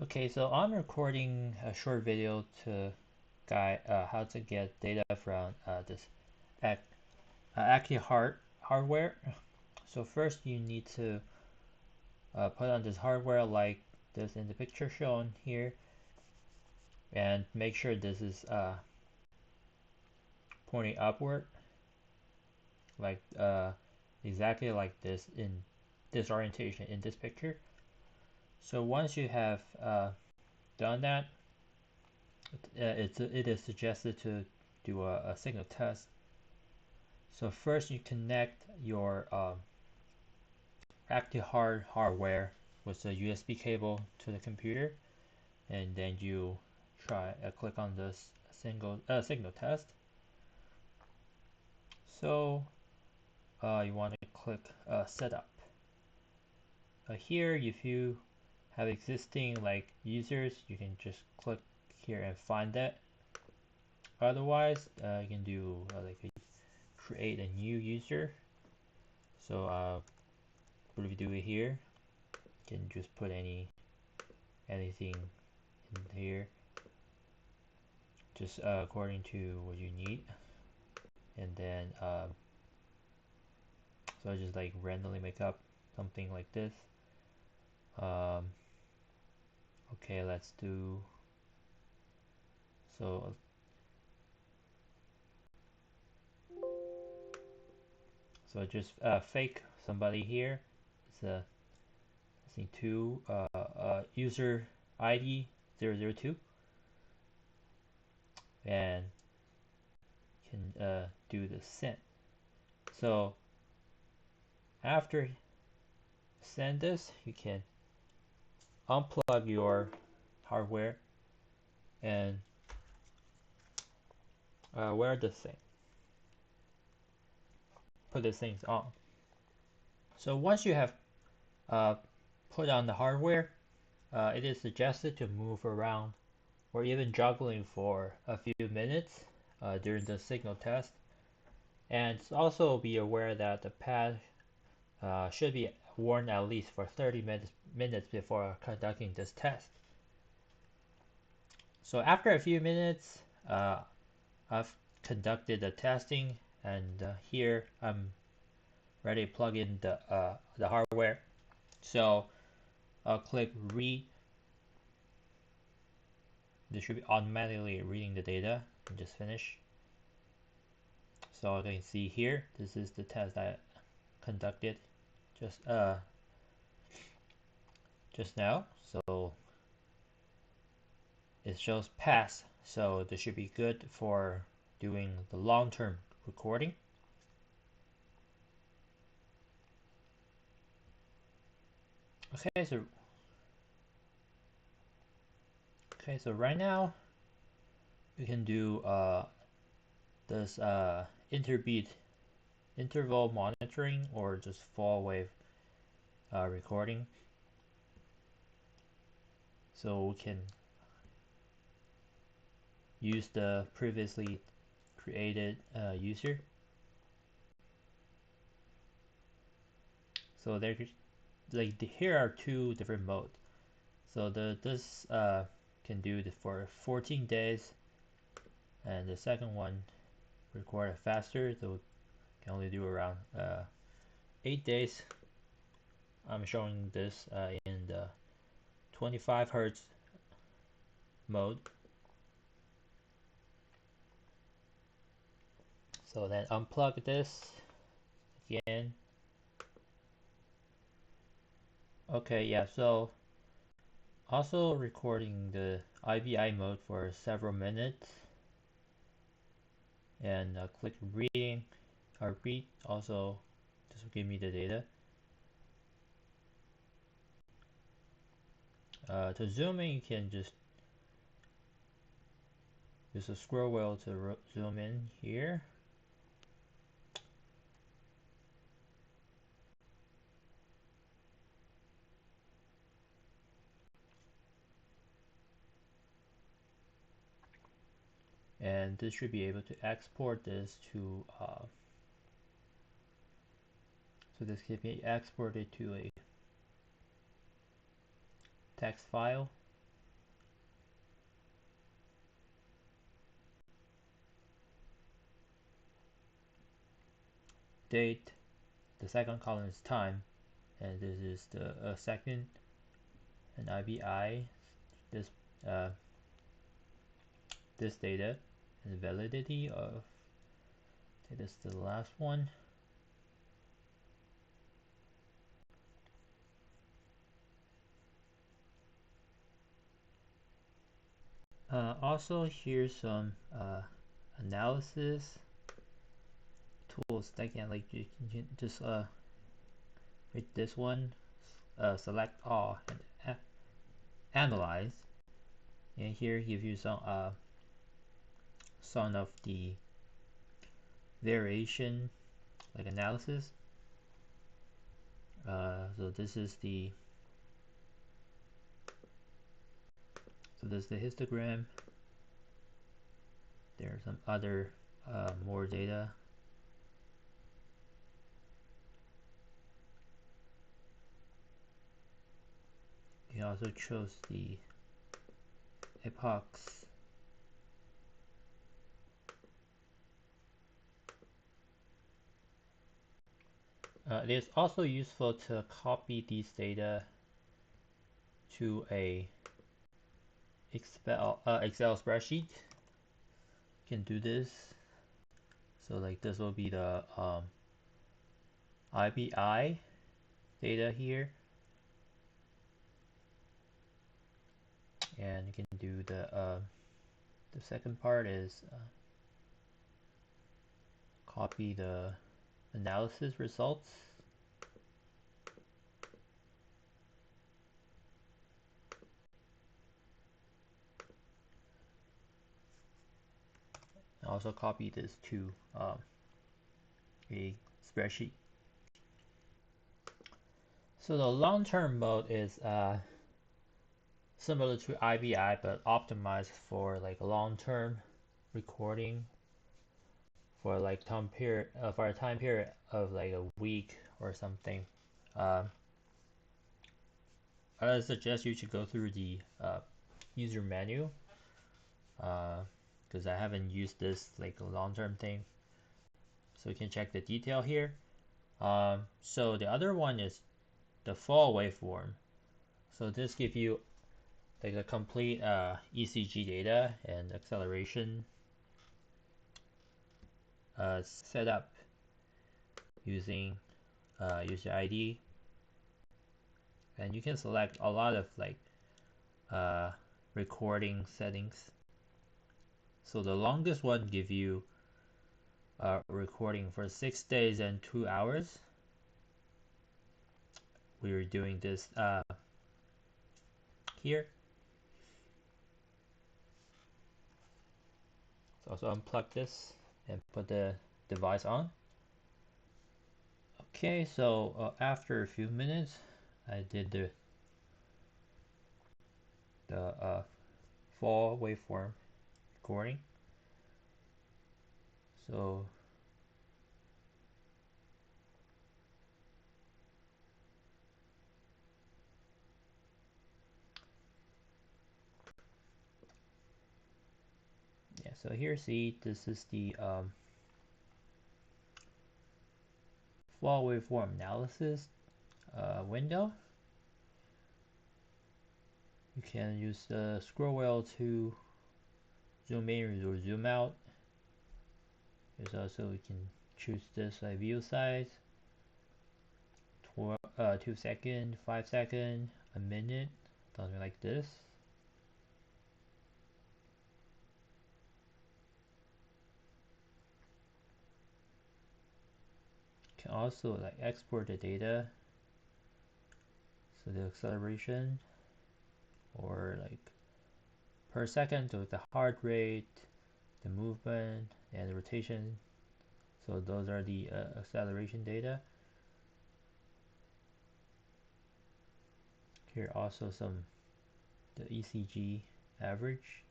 Okay, so I'm recording a short video to guide how to get data from this Ac ActiHeart hardware. So first you need to put on this hardware like this in the picture shown here, and make sure this is pointing upward, like exactly like this in this orientation in this picture. So once you have done that, it is suggested to do a signal test. So first you connect your ActiHeart hardware with a USB cable to the computer, and then you try click on this signal test. So you want to click setup. Here, if you have existing like users, you can just click here and find that. Otherwise, you can do create a new user. So what if you do it here? You can just put anything in here, just according to what you need, and then so I just like randomly make up something like this. Um, okay, let's do so. So just fake somebody here. It's a I think two user ID 002, and can do the send. So after send this, you can unplug your hardware and wear this thing. Put these things on. So once you have uh, put on the hardware, it is suggested to move around or even juggling for a few minutes during the signal test. And also be aware that the pad should be worn at least for 30 minutes before conducting this test. So after a few minutes, I've conducted the testing, and here I'm ready to plug in the hardware. So I'll click read. This should be automatically reading the data and just finish. So you can see here, this is the test I conducted just just now. So it shows pass, so this should be good for doing the long-term recording. Okay, so right now we can do this interval monitoring or just full wave recording. So we can use the previously created user. So there, here are two different modes. So this can do it for 14 days, and the second one record faster, so can only do around 8 days. I'm showing this in the 25 hertz mode. So then unplug this again. Okay, yeah, so also recording the IVI mode for several minutes, and click reading or read. Also, this will give me the data. To zoom in, you can just use a scroll wheel to zoom in here. And this should be able to export this to so this can be exported to a text file. date, the second column is time, and this is the second, and IBI, this uh, this data, and the validity of, this is the last one. Also, here's some analysis tools that can, like, you can just read this one, select all, and analyze, and here give you some of the variation, like, analysis. So this is the histogram. There are some other more data. You also chose the epochs. It is also useful to copy these data to a Excel spreadsheet. You can do this. So, like, this will be the IBI data here, and you can do the second part is copy the analysis results. And also copy this to a spreadsheet. So the long-term mode is similar to IBI, but optimized for, like, long-term recording for, like, for a time period of, like, a week or something. Um, I suggest you should go through the user menu, because I haven't used this, like, a long-term thing. So you can check the detail here. So the other one is the fall waveform. So this gives you, like, a complete ECG data and acceleration setup using user ID, and you can select a lot of, like, recording settings. So the longest one give you recording for 6 days and 2 hours. We were doing this here. So also unplug this and put the device on. Okay, so after a few minutes, I did the fall waveform recording. So yeah, so here, see, this is the fall waveform analysis window. You can use the scroll wheel to zoom in or zoom out. There's also, we can choose this view size, 2 second, 5 second, a minute, something like this. You can also, like, export the data, so the acceleration, or, like, per second, so the heart rate, the movement, and the rotation. So those are the acceleration data. Here also the ECG average.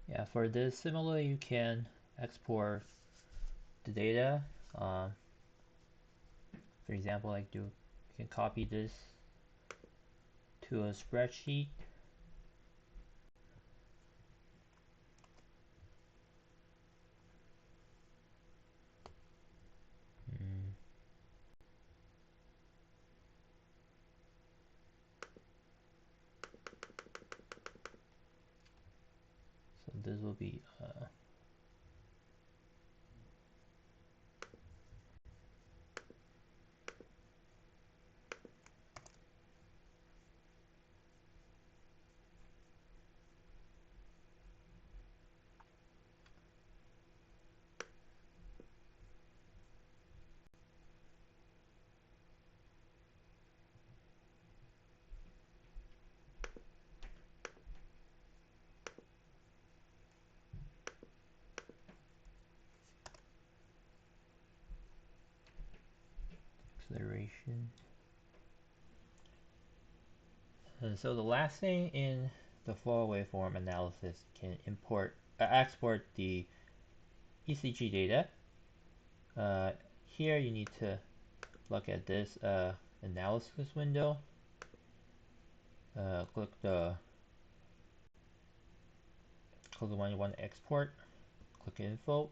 Yeah, for this, similarly, you can export the data. For example, like, you can copy this to a spreadsheet. Mm. So this will be acceleration. And so the last thing in the flow waveform analysis can export the ECG data. Here you need to look at this analysis window. Click the one you want to export. Click info.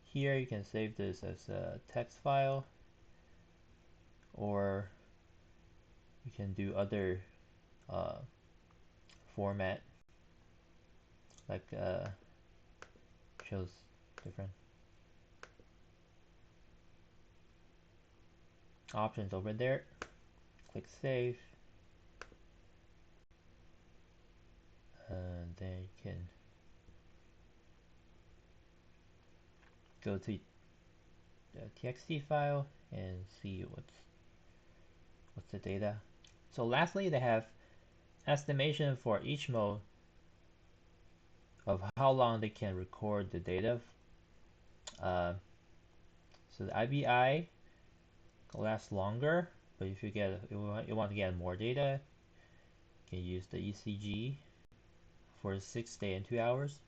Here you can save this as a text file, or you can do other format, like shows different options over there. Click save, and then you can go to the txt file and see what's the data. So lastly, they have estimation for each mode of how long they can record the data. So the IBI lasts longer, but if you want to get more data, you can use the ECG for 6 days and 2 hours.